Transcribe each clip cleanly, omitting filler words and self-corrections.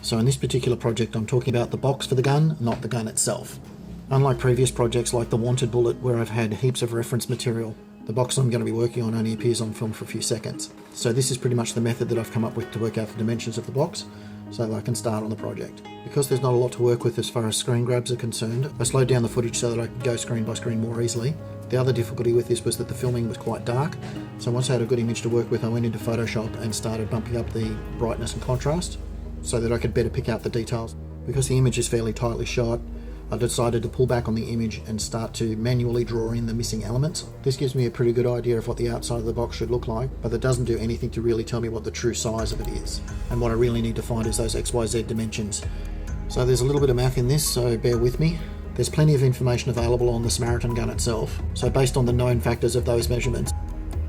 So in this particular project, I'm talking about the box for the gun, not the gun itself. Unlike previous projects like the Wanted bullet, where I've had heaps of reference material, the box I'm going to be working on only appears on film for a few seconds. So this is pretty much the method that I've come up with to work out the dimensions of the box, so that I can start on the project. Because there's not a lot to work with as far as screen grabs are concerned, I slowed down the footage so that I could go screen by screen more easily. The other difficulty with this was that the filming was quite dark, so once I had a good image to work with, I went into Photoshop and started bumping up the brightness and contrast so that I could better pick out the details. Because the image is fairly tightly shot, I decided to pull back on the image and start to manually draw in the missing elements. This gives me a pretty good idea of what the outside of the box should look like, but it doesn't do anything to really tell me what the true size of it is. And what I really need to find is those XYZ dimensions. So there's a little bit of math in this, so bear with me. There's plenty of information available on the Samaritan gun itself, so based on the known factors of those measurements,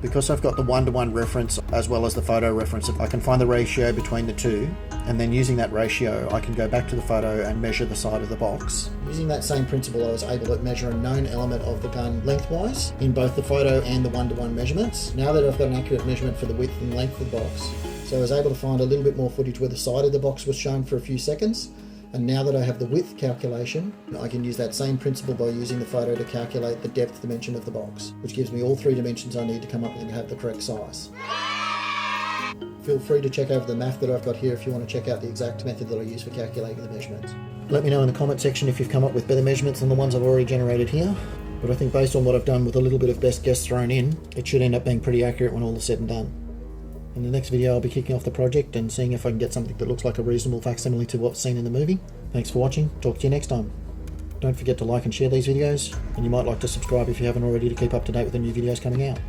because I've got the one-to-one reference as well as the photo reference, I can find the ratio between the two, and then using that ratio I can go back to the photo and measure the side of the box. Using that same principle, I was able to measure a known element of the gun lengthwise in both the photo and the one-to-one measurements. Now that I've got an accurate measurement for the width and length of the box, so I was able to find a little bit more footage where the side of the box was shown for a few seconds. And now that I have the width calculation, I can use that same principle by using the photo to calculate the depth dimension of the box, which gives me all three dimensions I need to come up with and have the correct size. Feel free to check over the math that I've got here if you want to check out the exact method that I use for calculating the measurements. Let me know in the comment section if you've come up with better measurements than the ones I've already generated here, but I think based on what I've done with a little bit of best guess thrown in, it should end up being pretty accurate when all is said and done. In the next video I'll be kicking off the project and seeing if I can get something that looks like a reasonable facsimile to what's seen in the movie. Thanks for watching, talk to you next time. Don't forget to like and share these videos, and you might like to subscribe if you haven't already to keep up to date with the new videos coming out.